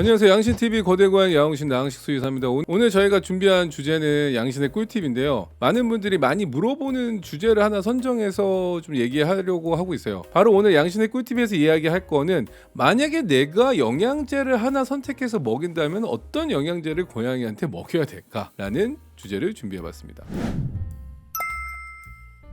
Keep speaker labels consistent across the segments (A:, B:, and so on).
A: 안녕하세요. 양신TV 거대고양 야옹신 나항식 수의사입니다. 오늘 저희가 준비한 주제는 양신의 꿀팁인데요. 많은 분들이 많이 물어보는 주제를 하나 선정해서 좀 얘기하려고 하고 있어요. 바로 오늘 양신의 꿀팁에서 이야기할 거는 만약에 내가 영양제를 하나 선택해서 먹인다면 어떤 영양제를 고양이한테 먹여야 될까라는 주제를 준비해봤습니다.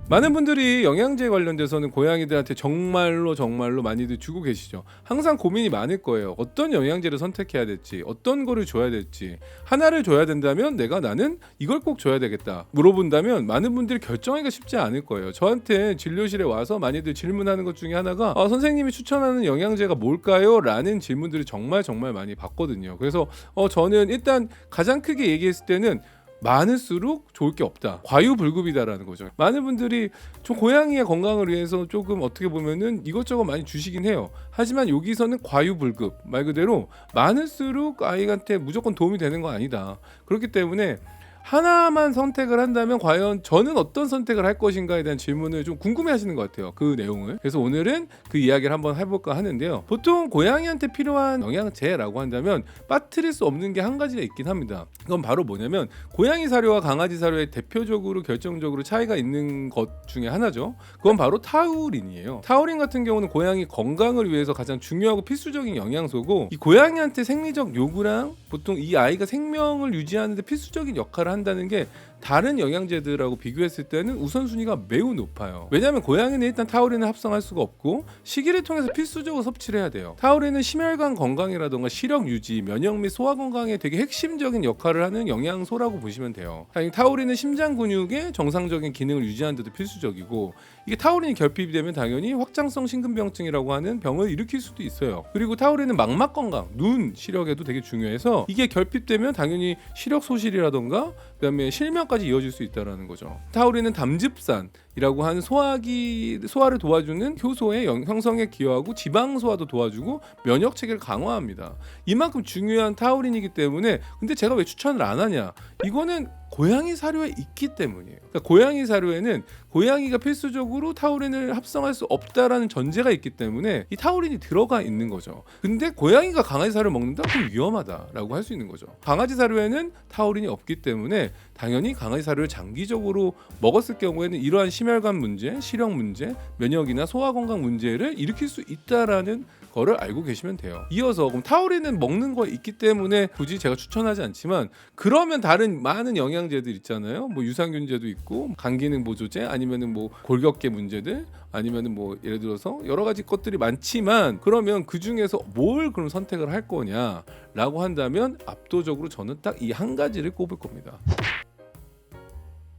A: 많은 분들이 영양제 관련돼서는 고양이들한테 정말로 많이들 주고 계시죠. 항상 고민이 많을 거예요. 어떤 영양제를 선택해야 될지, 어떤 거를 줘야 될지. 하나를 줘야 된다면 나는 이걸 꼭 줘야 되겠다 물어본다면 많은 분들이 결정하기가 쉽지 않을 거예요. 저한테 진료실에 와서 많이들 질문하는 것 중에 하나가 선생님이 추천하는 영양제가 뭘까요? 라는 질문들을 정말 많이 받거든요. 그래서 저는 일단 가장 크게 얘기했을 때는 많을수록 좋을 게 없다. 과유불급이다라는 거죠. 많은 분들이 저 고양이의 건강을 위해서 조금 어떻게 보면은 이것저것 많이 주시긴 해요. 하지만 여기서는 과유불급, 말 그대로 많을수록 아이한테 무조건 도움이 되는 건 아니다. 그렇기 때문에 하나만 선택을 한다면 과연 저는 어떤 선택을 할 것인가에 대한 질문을 좀 궁금해하시는 것 같아요. 그 내용을. 그래서 오늘은 그 이야기를 한번 해볼까 하는데요. 보통 고양이한테 필요한 영양제라고 한다면 빠뜨릴 수 없는 게 한 가지가 있긴 합니다. 그건 바로 뭐냐면 고양이 사료와 강아지 사료에 대표적으로 결정적으로 차이가 있는 것 중에 하나죠. 그건 바로 타우린이에요. 타우린 같은 경우는 고양이 건강을 위해서 가장 중요하고 필수적인 영양소고, 이 고양이한테 생리적 요구랑 보통 이 아이가 생명을 유지하는 데 필수적인 역할을 한다는 게 다른 영양제들하고 비교했을 때는 우선순위가 매우 높아요. 왜냐하면 고양이는 일단 타우린을 합성할 수가 없고 식이를 통해서 필수적으로 섭취를 해야 돼요. 타우린은 심혈관 건강이라던가 시력 유지, 면역 및 소화 건강에 되게 핵심적인 역할을 하는 영양소라고 보시면 돼요. 타우린은 심장 근육의 정상적인 기능을 유지하는 데도 필수적이고, 이게 타우린이 결핍이 되면 당연히 확장성 심근병증이라고 하는 병을 일으킬 수도 있어요. 그리고 타우린은 망막 건강, 눈 시력에도 되게 중요해서 이게 결핍되면 당연히 시력 소실이라던가 그다음에 실명까지 이어질 수 있다는 거죠. 타우린은 담즙산이라고 하는 소화를 도와주는 효소의 형성에 기여하고 지방 소화도 도와주고 면역 체계를 강화합니다. 이만큼 중요한 타우린이기 때문에, 근데 제가 왜 추천을 안 하냐? 이거는 고양이 사료에 있기 때문이에요. 그러니까 고양이 사료에는 고양이가 필수적으로 타우린을 합성할 수 없다라는 전제가 있기 때문에 이 타우린이 들어가 있는 거죠. 근데 고양이가 강아지 사료를 먹는다? 그럼 위험하다라고 할 수 있는 거죠. 강아지 사료에는 타우린이 없기 때문에 당연히 강아지 사료를 장기적으로 먹었을 경우에는 이러한 심혈관 문제, 시력 문제, 면역이나 소화 건강 문제를 일으킬 수 있다라는 거를 알고 계시면 돼요. 이어서 그럼 타우린은 먹는 거 있기 때문에 굳이 제가 추천하지 않지만, 그러면 다른 많은 영양제들 있잖아요. 뭐 유산균제도 있고 간기능 보조제, 아니면은 뭐 골격계 문제들, 아니면은 뭐 예를 들어서 여러 가지 것들이 많지만, 그러면 그 중에서 뭘 그럼 선택을 할 거냐라고 한다면 압도적으로 저는 딱 이 한 가지를 꼽을 겁니다.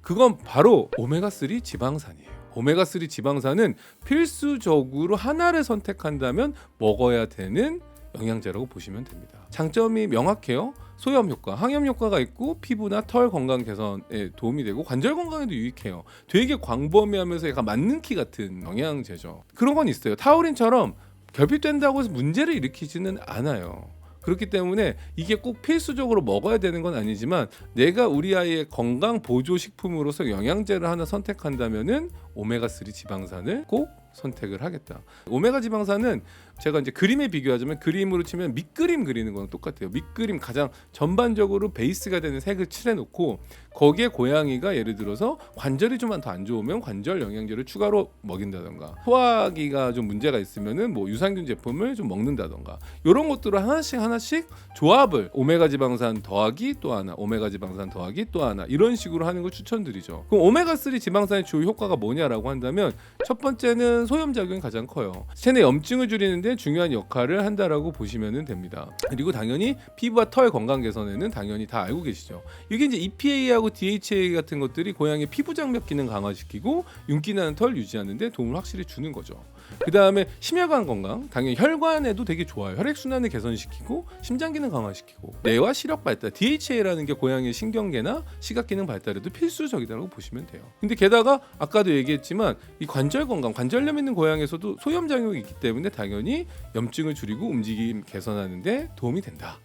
A: 그건 바로 오메가3 지방산이에요. 오메가3 지방산은 필수적으로 하나를 선택한다면 먹어야 되는 영양제라고 보시면 됩니다. 장점이 명확해요. 소염 효과, 항염 효과가 있고 피부나 털 건강 개선에 도움이 되고 관절 건강에도 유익해요. 되게 광범위하면서 약간 만능키 같은 영양제죠. 그런 건 있어요. 타우린처럼 결핍된다고 해서 문제를 일으키지는 않아요. 그렇기 때문에 이게 꼭 필수적으로 먹어야 되는 건 아니지만, 내가 우리 아이의 건강 보조 식품으로서 영양제를 하나 선택한다면은 오메가3 지방산을 꼭 선택을 하겠다. 오메가 지방산은 제가 이제 그림에 비교하자면, 그림으로 치면 밑그림 그리는 거랑 똑같아요. 밑그림 가장 전반적으로 베이스가 되는 색을 칠해놓고 거기에 고양이가 예를 들어서 관절이 좀 더 안 좋으면 관절 영양제를 추가로 먹인다던가, 소화기가 좀 문제가 있으면은 뭐 유산균 제품을 좀 먹는다던가, 이런 것들을 하나씩 조합을 오메가 지방산 더하기 또 하나, 오메가 지방산 더하기 또 하나, 이런 식으로 하는 걸 추천드리죠. 그럼 오메가3 지방산의 주요 효과가 뭐냐라고 한다면, 첫 번째는 소염 작용이 가장 커요. 체내 염증을 줄이는데 중요한 역할을 한다라고 보시면 됩니다. 그리고 당연히 피부와 털 건강 개선에는 당연히 다 알고 계시죠. 이게 이제 EPA하고 DHA 같은 것들이 고양이 피부 장벽 기능 강화시키고 윤기 나는 털 유지하는 데 도움을 확실히 주는 거죠. 그 다음에 심혈관 건강, 당연히 혈관에도 되게 좋아요. 혈액순환을 개선시키고 심장 기능 강화시키고 뇌와 시력 발달, DHA라는 게 고양이의 신경계나 시각 기능 발달에도 필수적이라고 보시면 돼요. 근데 게다가 아까도 얘기했지만 이 관절 건강, 관절염 있는 고양이에서도 소염 작용이 있기 때문에 당연히 염증을 줄이고 움직임 개선하는 데 도움이 된다.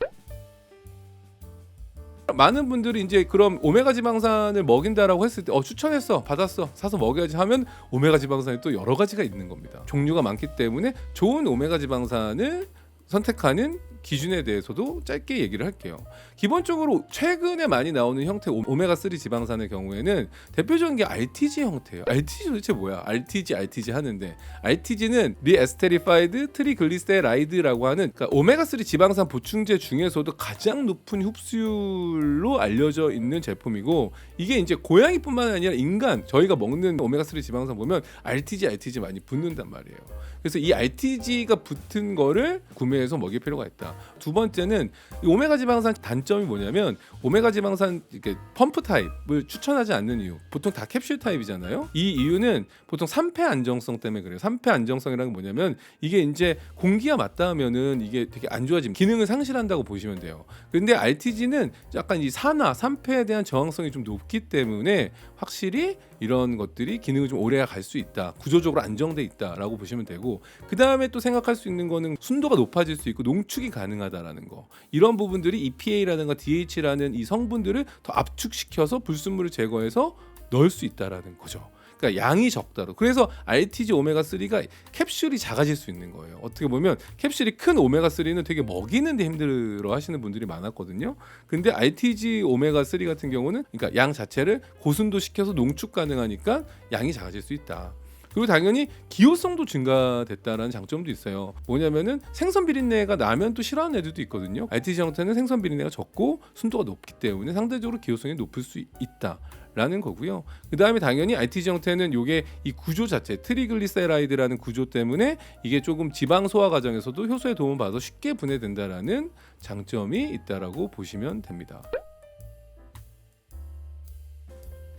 A: 많은 분들이 이제 그럼 오메가 지방산을 먹인다라고 했을 때 추천했어, 받았어, 사서 먹여야지 하면 오메가 지방산이 또 여러 가지가 있는 겁니다. 종류가 많기 때문에 좋은 오메가 지방산을 선택하는 기준에 대해서도 짧게 얘기를 할게요. 기본적으로 최근에 많이 나오는 형태 오메가3 지방산의 경우에는 대표적인 게 RTG 형태예요. RTG 도대체 뭐야? RTG 하는데 RTG는 리에스테리파이드 트리글리세라이드라고 하는 그러니까 오메가3 지방산 보충제 중에서도 가장 높은 흡수율로 알려져 있는 제품이고 이게 이제 고양이뿐만 아니라 인간 저희가 먹는 오메가3 지방산 보면 RTG 많이 붙는단 말이에요. 그래서 이 RTG가 붙은 거를 구매해서 먹일 필요가 있다. 두 번째는 이 오메가 지방산 단점이 뭐냐면 오메가 지방산 이렇게 펌프 타입을 추천하지 않는 이유. 보통 다 캡슐 타입이잖아요. 이 이유는 보통 산패 안정성 때문에 그래요. 산패 안정성이라는 게 뭐냐면 이게 이제 공기와 맞닿으면은 이게 되게 안 좋아지면 기능을 상실한다고 보시면 돼요. 근데 RTG는 약간 이 산화, 산패에 대한 저항성이 좀 높기 때문에 확실히 이런 것들이 기능을 좀 오래 갈 수 있다. 구조적으로 안정돼 있다라고 보시면 되고 그 다음에 또 생각할 수 있는 거는 순도가 높아질 수 있고 농축이 가능하다라는 거. 이런 부분들이 EPA라든가 DH라는 이 성분들을 더 압축시켜서 불순물을 제거해서 넣을 수 있다라는 거죠. 그러니까 양이 적다로. 그래서 RTG 오메가3가 캡슐이 작아질 수 있는 거예요. 어떻게 보면 캡슐이 큰 오메가3는 되게 먹이는데 힘들어 하시는 분들이 많았거든요. 근데 RTG 오메가3 같은 경우는 그러니까 양 자체를 고순도 시켜서 농축 가능하니까 양이 작아질 수 있다. 그리고 당연히 기호성도 증가됐다라는 장점도 있어요. 뭐냐면은 생선 비린내가 나면 또 싫어하는 애들도 있거든요. RTG 형태는 생선 비린내가 적고 순도가 높기 때문에 상대적으로 기호성이 높을 수 있다. 라는 거고요. 그 다음에 당연히 RTG 형태는 요게 이 구조 자체 트리글리세라이드라는 구조 때문에 이게 조금 지방 소화 과정에서도 효소의 도움을 받아서 쉽게 분해된다라는 장점이 있다라고 보시면 됩니다.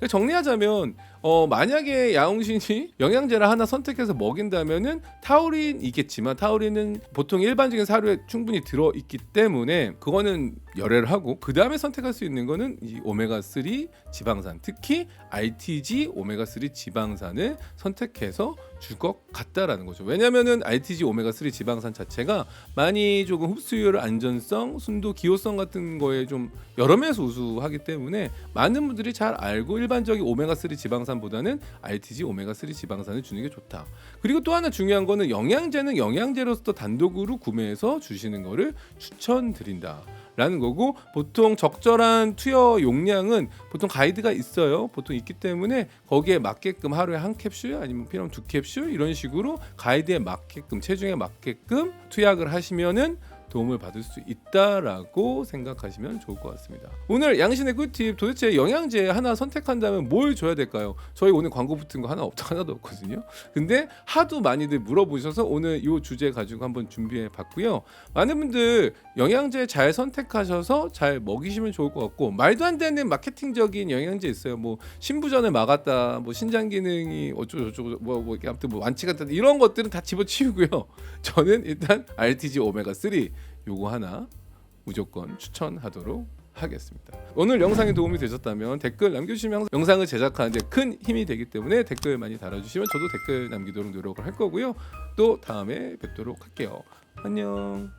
A: 정리하자면 만약에 야옹신이 영양제를 하나 선택해서 먹인다면은 타우린이겠지만 타우린은 보통 일반적인 사료에 충분히 들어있기 때문에 그거는 열애를 하고 그 다음에 선택할 수 있는 거는 이 오메가3 지방산 특히 RTG 오메가3 지방산을 선택해서 줄 것 같다라는 거죠. 왜냐면은 RTG 오메가3 지방산 자체가 많이 조금 흡수율 안전성 순도 기호성 같은 거에 좀 여러 면에서 우수하기 때문에 많은 분들이 잘 알고 일반적인 오메가3 지방산보다는 RTG 오메가3 지방산을 주는 게 좋다. 그리고 또 하나 중요한 거는 영양제는 영양제로서 단독으로 구매해서 주시는 거를 추천드린다. 라는 거고 보통 적절한 투여 용량은 보통 가이드가 있어요. 보통 있기 때문에 거기에 맞게끔 하루에 한 캡슐 아니면 필요하면 두 캡슐 이런 식으로 가이드에 맞게끔 체중에 맞게끔 투약을 하시면은 도움을 받을 수 있다라고 생각하시면 좋을 것 같습니다. 오늘 양신의 꿀팁 도대체 영양제 하나 선택한다면 뭘 줘야 될까요? 저희 오늘 광고 붙은 거 하나도 없거든요. 근데 하도 많이들 물어보셔서 오늘 이 주제 가지고 한번 준비해 봤고요. 많은 분들 영양제 잘 선택하셔서 잘 먹이시면 좋을 것 같고 말도 안 되는 마케팅적인 영양제 있어요. 뭐 신부전을 막았다, 뭐 신장 기능이 어쩌고 뭐 아무튼 뭐 완치가 됐다 이런 것들은 다 집어치우고요. 저는 일단 RTG 오메가3 요거 하나 무조건 추천하도록 하겠습니다. 오늘 영상이 도움이 되셨다면 댓글 남겨주시면 영상을 제작하는 데 큰 힘이 되기 때문에 댓글 많이 달아주시면 저도 댓글 남기도록 노력을 할 거고요. 또 다음에 뵙도록 할게요. 안녕.